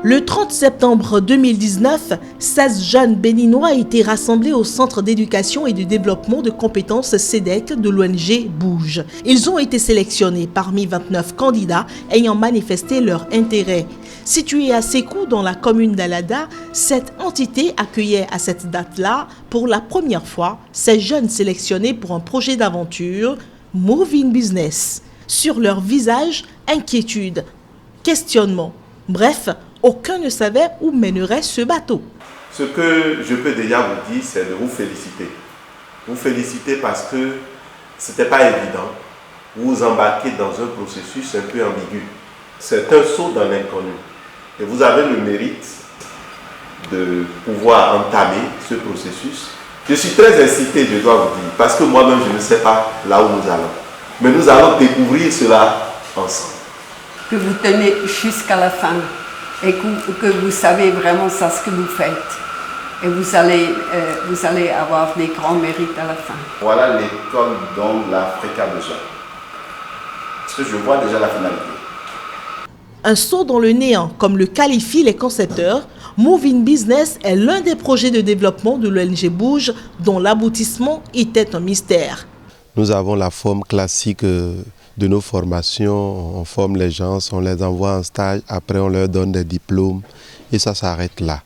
Le 30 septembre 2019, 16 jeunes béninois étaient rassemblés au Centre d'éducation et de développement de compétences CEDEC de l'ONG Bouge. Ils ont été sélectionnés parmi 29 candidats ayant manifesté leur intérêt. Située à Sékou dans la commune d'Alada, cette entité accueillait à cette date-là, pour la première fois, ces jeunes sélectionnés pour un projet d'aventure, Move in Business. Sur leur visage, inquiétude, questionnement. Bref, aucun ne savait où mènerait ce bateau. Ce que je peux déjà vous dire, c'est de vous féliciter. Vous féliciter parce que ce n'était pas évident. Vous vous embarquez dans un processus un peu ambigu. C'est un saut dans l'inconnu. Et vous avez le mérite de pouvoir entamer ce processus. Je suis très incité, je dois vous dire, parce que moi-même, je ne sais pas là où nous allons. Mais nous allons découvrir cela ensemble. Que vous tenez jusqu'à la fin et que vous savez vraiment ça, ce que vous faites. Et vous allez avoir des grands mérites à la fin. Voilà l'école dont l'Afrique a besoin. Parce que je vois déjà la finalité. Un saut dans le néant, comme le qualifient les concepteurs, Move in Business est l'un des projets de développement de l'ONG Bouge dont l'aboutissement était un mystère. Nous avons la forme classique de nos formations. On forme les gens, on les envoie en stage, après on leur donne des diplômes et ça s'arrête là.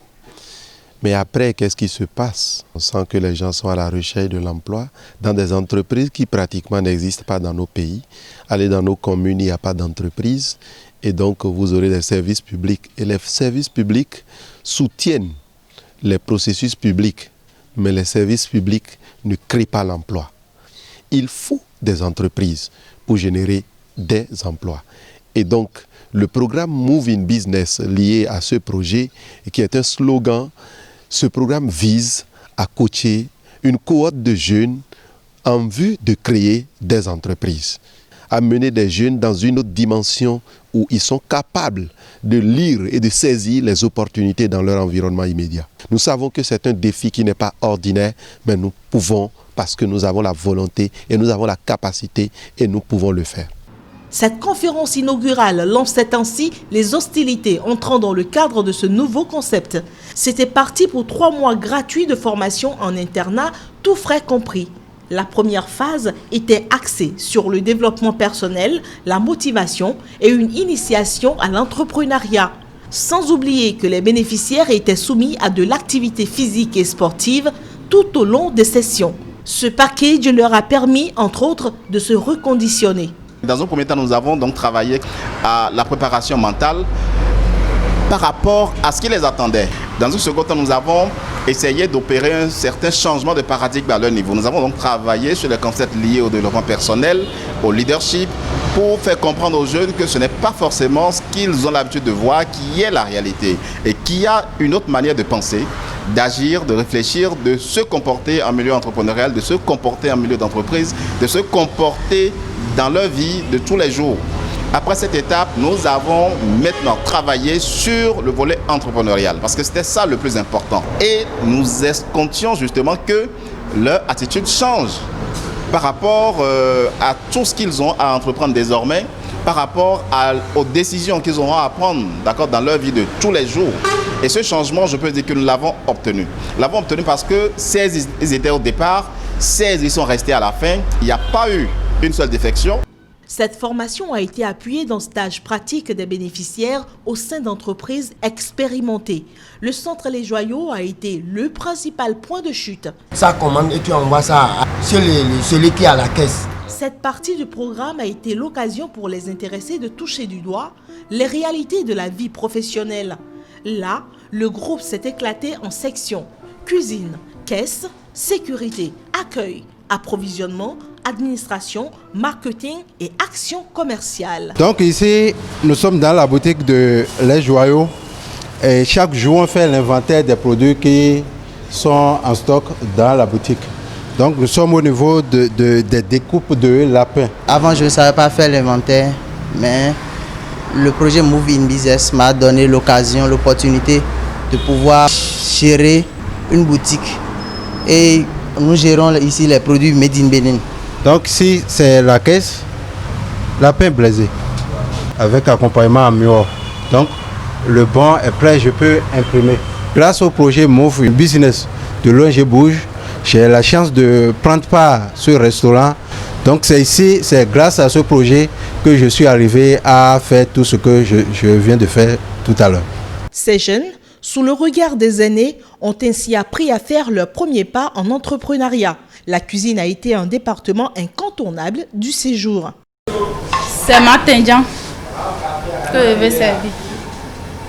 Mais après, qu'est-ce qui se passe? On sent que les gens sont à la recherche de l'emploi dans des entreprises qui pratiquement n'existent pas dans nos pays. Allez dans nos communes, il n'y a pas d'entreprise. Et donc, vous aurez des services publics. Et les services publics soutiennent les processus publics. Mais les services publics ne créent pas l'emploi. Il faut des entreprises pour générer des emplois. Et donc, le programme Move in Business lié à ce projet, qui est un slogan, ce programme vise à coacher une cohorte de jeunes en vue de créer des entreprises, amener des jeunes dans une autre dimension où ils sont capables de lire et de saisir les opportunités dans leur environnement immédiat. Nous savons que c'est un défi qui n'est pas ordinaire, mais nous pouvons, parce que nous avons la volonté et nous avons la capacité et nous pouvons le faire. Cette conférence inaugurale lançait ainsi les hostilités entrant dans le cadre de ce nouveau concept. C'était parti pour 3 mois gratuits de formation en internat, tout frais compris. La première phase était axée sur le développement personnel, la motivation et une initiation à l'entrepreneuriat. Sans oublier que les bénéficiaires étaient soumis à de l'activité physique et sportive tout au long des sessions. Ce package leur a permis, entre autres, de se reconditionner. Dans un premier temps, nous avons donc travaillé à la préparation mentale par rapport à ce qui les attendait. Dans un second temps, nous avons essayé d'opérer un certain changement de paradigme à leur niveau. Nous avons donc travaillé sur les concepts liés au développement personnel, au leadership, pour faire comprendre aux jeunes que ce n'est pas forcément ce qu'ils ont l'habitude de voir qui est la réalité et qu'il y a une autre manière de penser, d'agir, de réfléchir, de se comporter en milieu entrepreneurial, de se comporter en milieu d'entreprise, de se comporter dans leur vie de tous les jours. Après cette étape, nous avons maintenant travaillé sur le volet entrepreneurial parce que c'était ça le plus important. Et nous escomptions justement que leur attitude change par rapport à tout ce qu'ils ont à entreprendre désormais, par rapport aux décisions qu'ils auront à prendre, d'accord, dans leur vie de tous les jours. Et ce changement, je peux dire que nous l'avons obtenu. Nous l'avons obtenu parce que 16 ils étaient au départ, 16 ils sont restés à la fin. Il n'y a pas eu une seule défection. Cette formation a été appuyée dans stages pratiques des bénéficiaires au sein d'entreprises expérimentées. Le centre Les Joyaux a été le principal point de chute. Ça commande et tu envoies ça à celui qui est à la caisse. Cette partie du programme a été l'occasion pour les intéressés de toucher du doigt les réalités de la vie professionnelle. Là, le groupe s'est éclaté en sections: cuisine, caisse, sécurité, accueil, approvisionnement, administration, marketing et action commerciale. Donc ici, nous sommes dans la boutique de Les Joyaux et chaque jour on fait l'inventaire des produits qui sont en stock dans la boutique. Donc nous sommes au niveau des découpes de lapins. Avant je ne savais pas faire l'inventaire, mais le projet Move in Business m'a donné l'occasion, l'opportunité de pouvoir gérer une boutique. Et nous gérons ici les produits Made in Benin. Donc ici c'est la caisse lapin blaisé avec accompagnement en miroir. Donc le bon est prêt, je peux imprimer. Grâce au projet Move Business de l'ONG Bouge, j'ai la chance de prendre part à ce restaurant. Donc c'est grâce à ce projet que je suis arrivé à faire tout ce que je viens de faire tout à l'heure. Ces jeunes, sous le regard des aînés, ont ainsi appris à faire leur premier pas en entrepreneuriat. La cuisine a été un département incontournable du séjour. C'est ma tindian que je vais servir.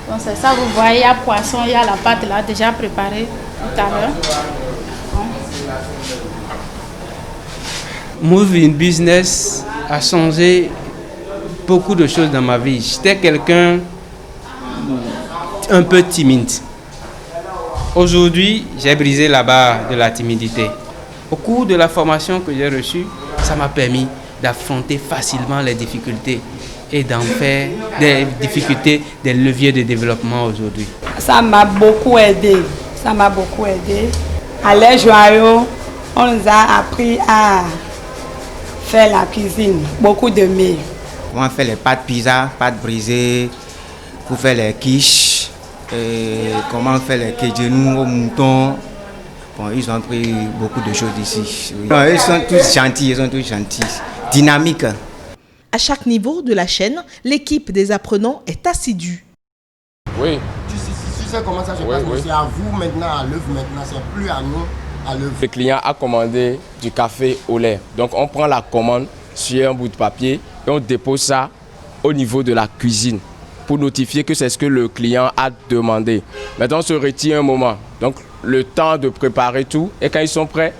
Donc c'est ça, vous voyez, il y a poisson, il y a la pâte là déjà préparée tout à l'heure. Move in Business a changé beaucoup de choses dans ma vie. J'étais quelqu'un un peu timide. Aujourd'hui, j'ai brisé la barre de la timidité. Au cours de la formation que j'ai reçue, ça m'a permis d'affronter facilement les difficultés et d'en faire des difficultés, des leviers de développement aujourd'hui. Ça m'a beaucoup aidé. Ça m'a beaucoup aidé. À Les Joyaux, on nous a appris à faire la cuisine, beaucoup de mets. Comment faire les pâtes pizza, pâtes brisées, pour faire les quiches, comment faire les kéjenou au mouton. Bon, ils ont appris beaucoup de choses ici. Non, ils sont tous gentils, dynamiques. À chaque niveau de la chaîne, l'équipe des apprenants est assidue. Oui. Tu sais comment ça se passe, c'est à vous maintenant, à l'œuvre maintenant, c'est plus à nous. Le client a commandé du café au lait. Donc on prend la commande sur un bout de papier et on dépose ça au niveau de la cuisine pour notifier que c'est ce que le client a demandé. Maintenant on se retire un moment. Donc le temps de préparer tout et quand ils sont prêts,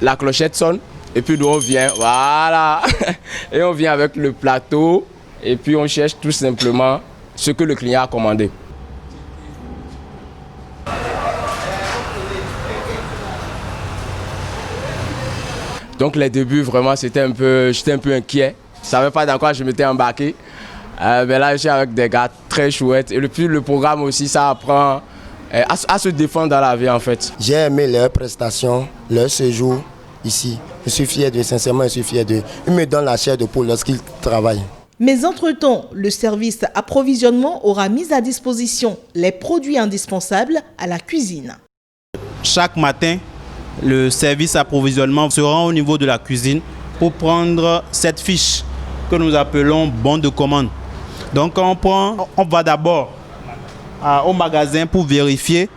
la clochette sonne et puis nous on vient, voilà. Et on vient avec le plateau et puis on cherche tout simplement ce que le client a commandé. Donc les débuts, vraiment, j'étais un peu inquiet. Je ne savais pas dans quoi je m'étais embarqué. Mais là, je suis avec des gars très chouettes. Et puis le programme aussi, ça apprend à se défendre dans la vie, en fait. J'ai aimé leurs prestations, leur séjour ici. Je suis fier d'eux, sincèrement, je suis fier d'eux. Ils me donnent la chair de poule lorsqu'ils travaillent. Mais entre-temps, le service approvisionnement aura mis à disposition les produits indispensables à la cuisine. Chaque matin, le service approvisionnement se rend au niveau de la cuisine pour prendre cette fiche que nous appelons bon de commande. Donc on va d'abord au magasin pour vérifier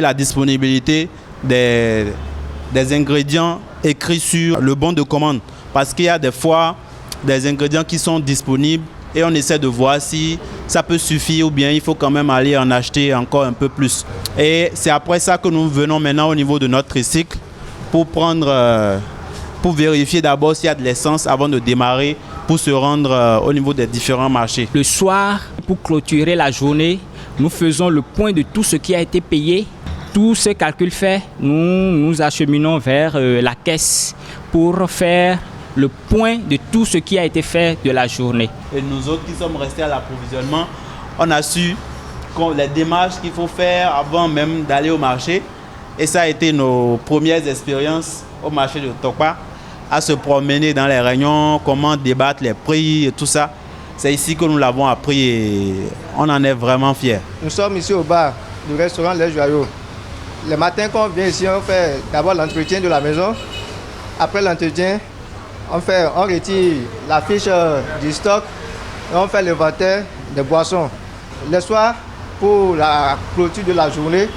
la disponibilité des ingrédients écrits sur le bon de commande. Parce qu'il y a des fois des ingrédients qui sont disponibles et on essaie de voir si ça peut suffire ou bien il faut quand même aller en acheter encore un peu plus. Et c'est après ça que nous venons maintenant au niveau de notre tricycle pour vérifier d'abord s'il y a de l'essence avant de démarrer pour se rendre au niveau des différents marchés. Le soir, pour clôturer la journée, nous faisons le point de tout ce qui a été payé. Tous ces calculs faits, nous acheminons vers la caisse pour faire le point de tout ce qui a été fait de la journée. Et nous autres qui sommes restés à l'approvisionnement, on a su les démarches qu'il faut faire avant même d'aller au marché. Et ça a été nos premières expériences au marché de Tokpa, à se promener dans les rayons, comment débattre les prix et tout ça. C'est ici que nous l'avons appris et on en est vraiment fiers. Nous sommes ici au bar du restaurant Les Joyaux. Le matin quand on vient ici, on fait d'abord l'entretien de la maison. Après l'entretien, on retire la fiche du stock et on fait l'inventaire des boissons. Le soir, pour la clôture de la journée,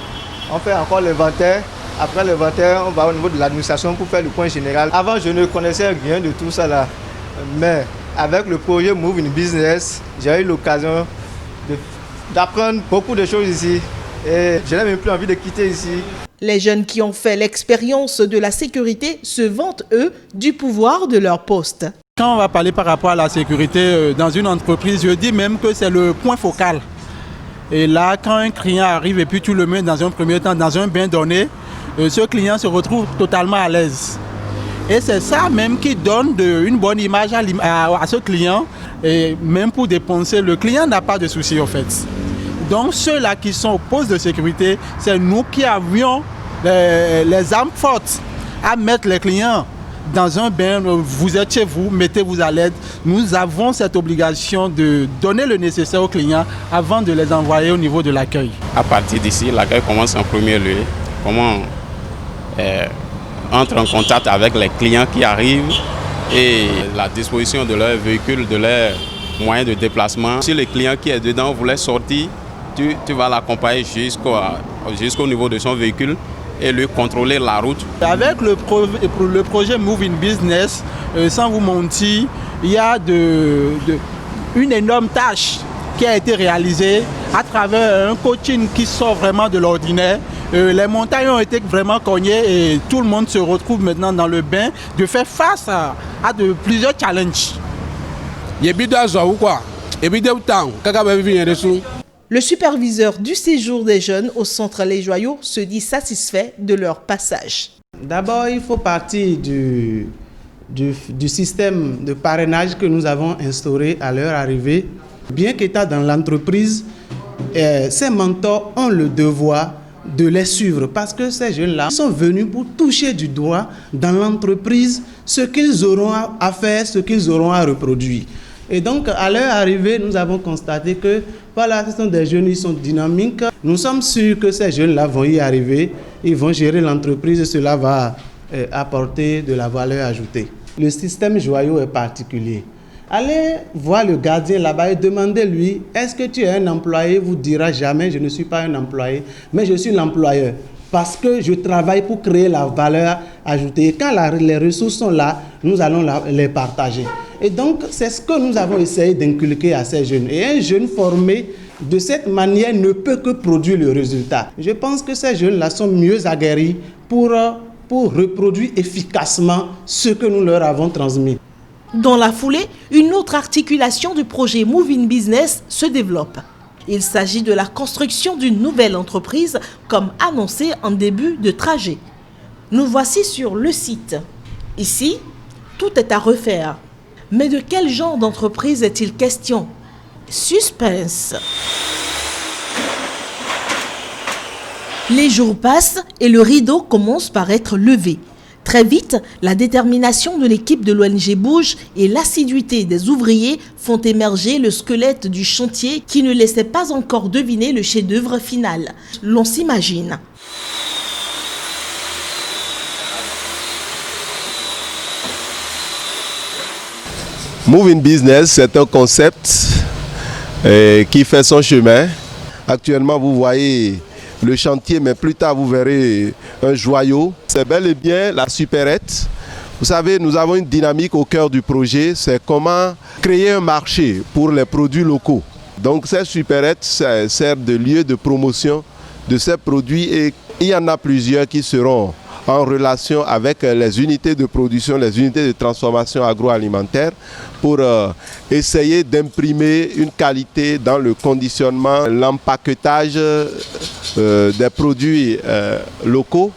on fait encore l'inventaire. Après l'inventaire, on va au niveau de l'administration pour faire le point général. Avant, je ne connaissais rien de tout ça là. Mais avec le projet Move in Business, j'ai eu l'occasion d'apprendre beaucoup de choses ici. Et je n'ai même plus envie de quitter ici. Les jeunes qui ont fait l'expérience de la sécurité se vantent, eux, du pouvoir de leur poste. Quand on va parler par rapport à la sécurité dans une entreprise, je dis même que c'est le point focal. Et là, quand un client arrive et puis tu le mets dans un premier temps dans un bain donné, ce client se retrouve totalement à l'aise. Et c'est ça même qui donne une bonne image à ce client. Et même pour dépenser, le client n'a pas de souci en fait. Donc ceux-là qui sont au poste de sécurité, c'est nous qui avions les armes fortes à mettre les clients dans un bain, vous êtes chez vous, mettez-vous à l'aide. Nous avons cette obligation de donner le nécessaire aux clients avant de les envoyer au niveau de l'accueil. À partir d'ici, l'accueil commence en premier lieu. Comment entre en contact avec les clients qui arrivent et la disposition de leur véhicule, de leurs moyens de déplacement. Si le client qui est dedans voulait sortir, tu vas l'accompagner jusqu'au niveau de son véhicule et lui contrôler la route. Avec le projet Move in Business, sans vous mentir, il y a une énorme tâche qui a été réalisée à travers un coaching qui sort vraiment de l'ordinaire. Les montagnes ont été vraiment cognées et tout le monde se retrouve maintenant dans le bain de faire face à plusieurs challenges. Le superviseur du séjour des jeunes au centre Les Joyaux se dit satisfait de leur passage. D'abord, il faut partir du système de parrainage que nous avons instauré à leur arrivée. Bien qu'étant dans l'entreprise, ces mentors ont le devoir de les suivre parce que ces jeunes-là sont venus pour toucher du doigt dans l'entreprise ce qu'ils auront à faire, ce qu'ils auront à reproduire. Et donc, à leur arrivée, nous avons constaté que voilà, ce sont des jeunes, ils sont dynamiques. Nous sommes sûrs que ces jeunes-là vont y arriver, ils vont gérer l'entreprise et cela va apporter de la valeur ajoutée. Le système Joyaux est particulier. Allez voir le gardien là-bas et demandez-lui, est-ce que tu es un employé? Il vous dira jamais, je ne suis pas un employé, mais je suis l'employeur. Parce que je travaille pour créer la valeur ajoutée. Et quand les ressources sont là, nous allons les partager. Et donc, c'est ce que nous avons essayé d'inculquer à ces jeunes. Et un jeune formé de cette manière ne peut que produire le résultat. Je pense que ces jeunes-là sont mieux aguerris pour reproduire efficacement ce que nous leur avons transmis. Dans la foulée, une autre articulation du projet Move in Business se développe. Il s'agit de la construction d'une nouvelle entreprise, comme annoncé en début de trajet. Nous voici sur le site. Ici, tout est à refaire. Mais de quel genre d'entreprise est-il question? Suspense. Les jours passent et le rideau commence par être levé. Très vite, la détermination de l'équipe de l'ONG bouge et l'assiduité des ouvriers font émerger le squelette du chantier qui ne laissait pas encore deviner le chef-d'œuvre final. L'on s'imagine. Move in Business, c'est un concept qui fait son chemin. Actuellement, vous voyez le chantier, mais plus tard, vous verrez un joyau. C'est bel et bien la supérette. Vous savez, nous avons une dynamique au cœur du projet. C'est comment créer un marché pour les produits locaux. Donc, cette supérette sert de lieu de promotion de ces produits et il y en a plusieurs qui seront en relation avec les unités de production, les unités de transformation agroalimentaire pour essayer d'imprimer une qualité dans le conditionnement, l'empaquetage des produits locaux.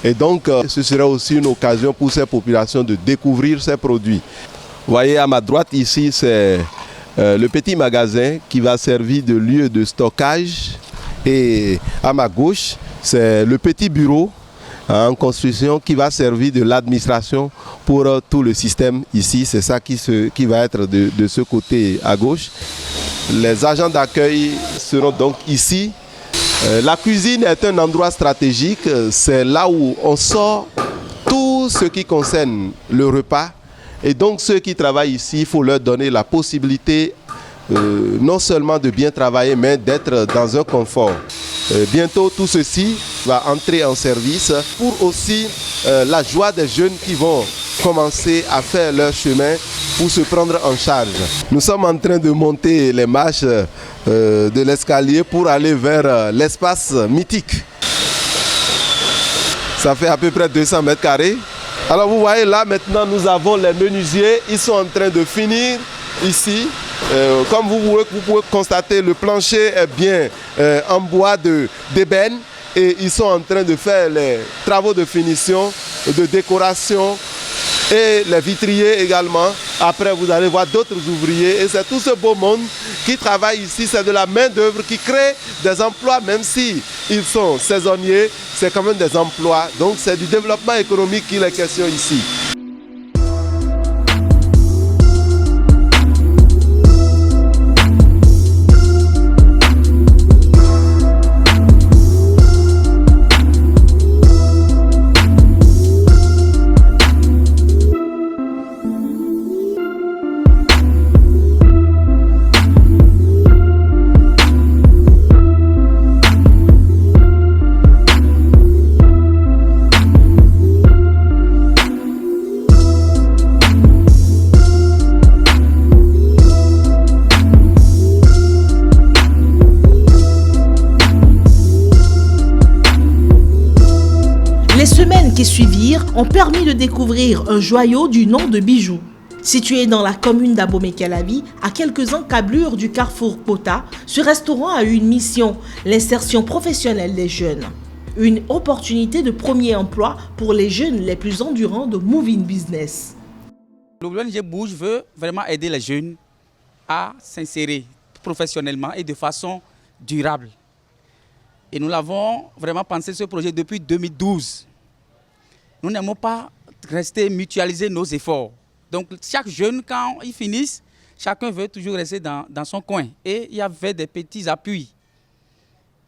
Et donc, ce sera aussi une occasion pour ces populations de découvrir ces produits. Vous voyez à ma droite ici, c'est le petit magasin qui va servir de lieu de stockage. Et à ma gauche, c'est le petit bureau en construction qui va servir de l'administration pour tout le système ici. C'est ça qui va être de ce côté à gauche. Les agents d'accueil seront donc ici. La cuisine est un endroit stratégique. C'est là où on sort tout ce qui concerne le repas. Et donc ceux qui travaillent ici, il faut leur donner la possibilité non seulement de bien travailler, mais d'être dans un confort. Bientôt, tout ceci va entrer en service pour aussi la joie des jeunes qui vont commencer à faire leur chemin pour se prendre en charge. Nous sommes en train de monter les marches de l'escalier pour aller vers l'espace mythique. Ça fait à peu près 200 mètres carrés. Alors vous voyez là, maintenant nous avons les menuisiers, ils sont en train de finir ici. Comme vous pouvez constater, le plancher est bien en bois d'ébène et ils sont en train de faire les travaux de finition, de décoration et les vitriers également. Après, vous allez voir d'autres ouvriers et c'est tout ce beau monde qui travaille ici. C'est de la main-d'œuvre qui crée des emplois, même si ils sont saisonniers, c'est quand même des emplois. Donc c'est du développement économique qu'il est question ici. qui suivirent ont permis de découvrir un joyau du nom de Bijou. Situé dans la commune d'Abomey-Calavi, à quelques encablures du carrefour Pota, ce restaurant a eu une mission, l'insertion professionnelle des jeunes. Une opportunité de premier emploi pour les jeunes les plus endurants de Move in Business. L'ONG Bouge veut vraiment aider les jeunes à s'insérer professionnellement et de façon durable. Et nous l'avons vraiment pensé ce projet depuis 2012. Nous n'aimons pas rester mutualiser nos efforts. Donc chaque jeune, quand ils finissent, chacun veut toujours rester dans son coin. Et il y avait des petits appuis.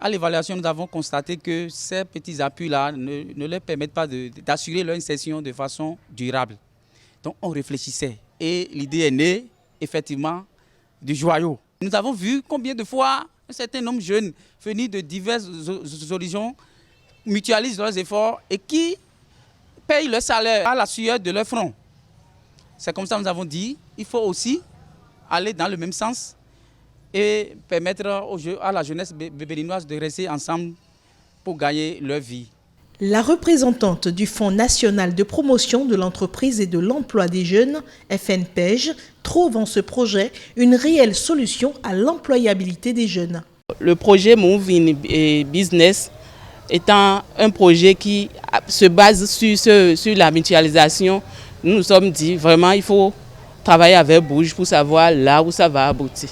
À l'évaluation, nous avons constaté que ces petits appuis-là ne leur permettent pas d'assurer leur insertion de façon durable. Donc on réfléchissait. Et l'idée est née, effectivement, du joyau. Nous avons vu combien de fois un certain nombre de jeunes venus de diverses horizons mutualisent leurs efforts et qui payent leur salaire à la sueur de leur front. C'est comme ça que nous avons dit, il faut aussi aller dans le même sens et permettre à la jeunesse béninoise de rester ensemble pour gagner leur vie. La représentante du Fonds national de promotion de l'entreprise et de l'emploi des jeunes, FNPEJ, trouve en ce projet une réelle solution à l'employabilité des jeunes. Le projet Move in Business étant un projet qui se base sur la mutualisation, nous nous sommes dit vraiment il faut travailler avec Bouge pour savoir là où ça va aboutir.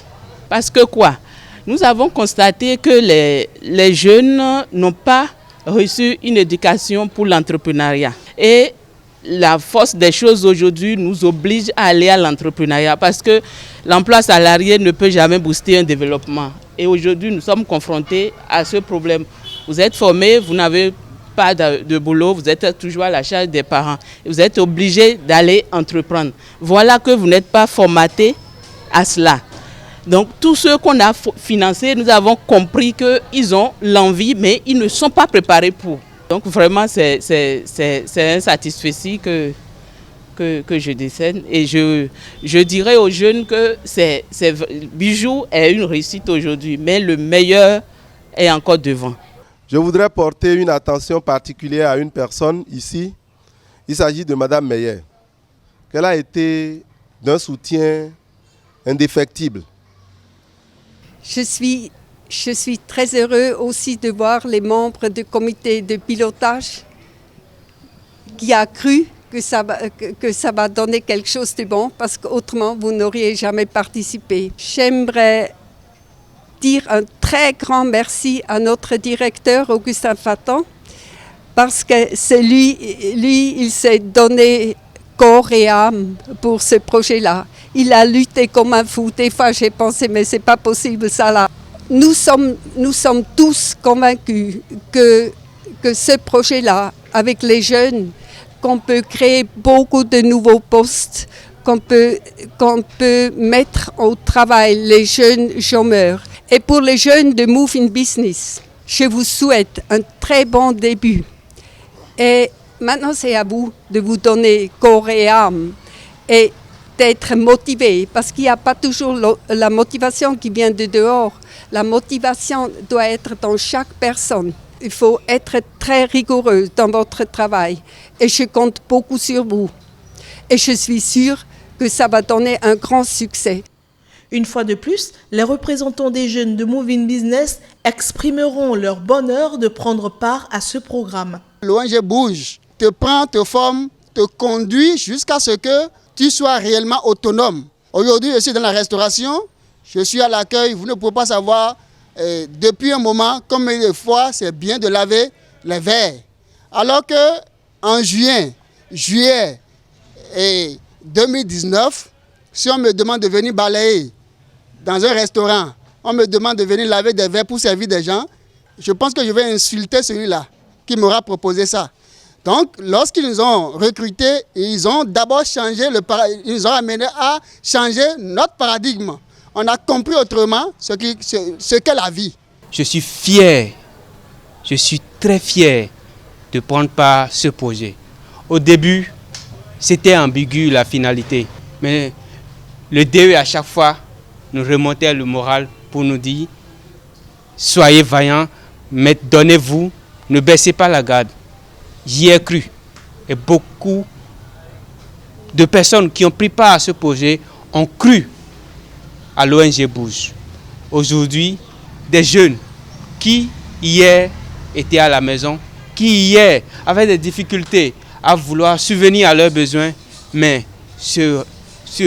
Parce que quoi? Nous avons constaté que les jeunes n'ont pas reçu une éducation pour l'entrepreneuriat. Et la force des choses aujourd'hui nous oblige à aller à l'entrepreneuriat parce que l'emploi salarié ne peut jamais booster un développement. Et aujourd'hui, nous sommes confrontés à ce problème. Vous êtes formé, vous n'avez pas de boulot, vous êtes toujours à la charge des parents. Vous êtes obligé d'aller entreprendre. Voilà que vous n'êtes pas formaté à cela. Donc tous ceux qu'on a financés, nous avons compris qu'ils ont l'envie, mais ils ne sont pas préparés pour. Donc vraiment, c'est un satisfait que je décerne. Et je dirais aux jeunes que Bijou est une réussite aujourd'hui, mais le meilleur est encore devant. Je voudrais porter une attention particulière à une personne ici. Il s'agit de Madame Meyer. Elle a été d'un soutien indéfectible. Je suis très heureux aussi de voir les membres du comité de pilotage qui a cru que ça va donner quelque chose de bon parce qu'autrement vous n'auriez jamais participé. J'aimerais dire un très grand merci à notre directeur Augustin Fatan parce que c'est lui, il s'est donné corps et âme pour ce projet-là. Il a lutté comme un fou. Des fois, j'ai pensé, mais c'est pas possible ça là. Nous sommes tous convaincus que ce projet-là, avec les jeunes, qu'on peut créer beaucoup de nouveaux postes, qu'on peut mettre au travail les jeunes chômeurs. Et pour les jeunes de Move in Business, je vous souhaite un très bon début. Et maintenant, c'est à vous de vous donner corps et âme et d'être motivé, parce qu'il n'y a pas toujours la motivation qui vient de dehors. La motivation doit être dans chaque personne. Il faut être très rigoureux dans votre travail et je compte beaucoup sur vous. Et je suis sûre que ça va donner un grand succès. Une fois de plus, les représentants des jeunes de Move in Business exprimeront leur bonheur de prendre part à ce programme. L'ONG Bouge te prend, te forme, te conduit jusqu'à ce que tu sois réellement autonome. Aujourd'hui, je suis dans la restauration, je suis à l'accueil, vous ne pouvez pas savoir, depuis un moment, combien de fois c'est bien de laver les verres. Alors qu'en juillet 2019, si on me demande de venir balayer dans un restaurant, on me demande de venir laver des verres pour servir des gens, je pense que je vais insulter celui-là qui m'aura proposé ça. Donc, lorsqu'ils nous ont recrutés, ils ont d'abord changé ils nous ont amené à changer notre paradigme. On a compris autrement ce qu'est la vie. Je suis fier, je suis très fier de prendre part à ce projet. Au début, c'était ambigu la finalité, mais le DE à chaque fois nous remontait le moral pour nous dire soyez vaillants, mais donnez-vous, ne baissez pas la garde. J'y ai cru. et beaucoup de personnes qui ont pris part à ce projet ont cru à l'ONG Bouge. Aujourd'hui, des jeunes qui hier étaient à la maison, qui hier avaient des difficultés à vouloir subvenir à leurs besoins, mais se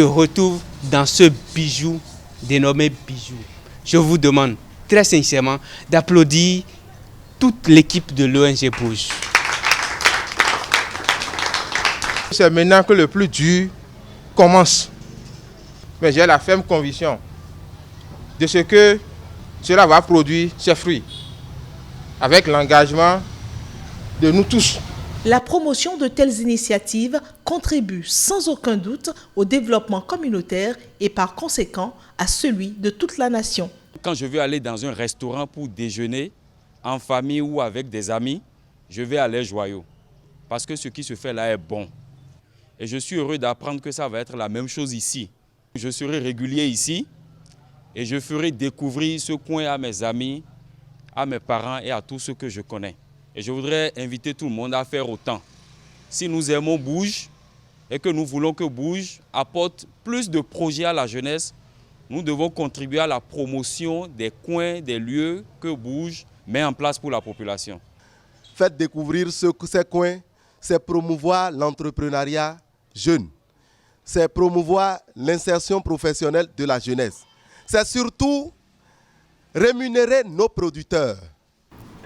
retrouvent dans ce bijou dénommé Bijou. Je vous demande très sincèrement d'applaudir toute l'équipe de l'ONG Bouge. C'est maintenant que le plus dur commence. Mais j'ai la ferme conviction de ce que cela va produire ses fruits avec l'engagement de nous tous. La promotion de telles initiatives contribue sans aucun doute au développement communautaire et par conséquent à celui de toute la nation. Quand je veux aller dans un restaurant pour déjeuner, en famille ou avec des amis, je vais à Les Joyaux. Parce que ce qui se fait là est bon. Et je suis heureux d'apprendre que ça va être la même chose ici. Je serai régulier ici et je ferai découvrir ce coin à mes amis, à mes parents et à tous ceux que je connais. Et je voudrais inviter tout le monde à faire autant. Si nous aimons Bouge et que nous voulons que Bouge apporte plus de projets à la jeunesse, nous devons contribuer à la promotion des coins, des lieux que Bouge met en place pour la population. Faites découvrir ces coins, c'est promouvoir l'entrepreneuriat jeune. C'est promouvoir l'insertion professionnelle de la jeunesse. C'est surtout rémunérer nos producteurs.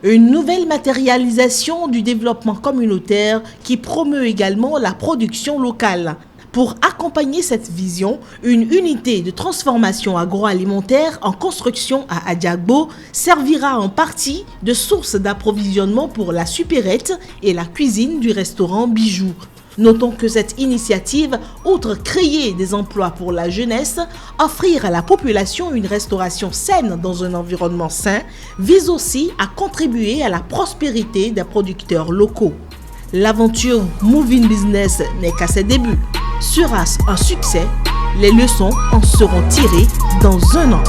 Une nouvelle matérialisation du développement communautaire qui promeut également la production locale. Pour accompagner cette vision, une unité de transformation agroalimentaire en construction à Adiagbo servira en partie de source d'approvisionnement pour la supérette et la cuisine du restaurant Bijou. Notons que cette initiative, outre créer des emplois pour la jeunesse, offrir à la population une restauration saine dans un environnement sain, vise aussi à contribuer à la prospérité des producteurs locaux. L'aventure Move in Business n'est qu'à ses débuts. Sera-ce un succès? Les leçons en seront tirées dans un an.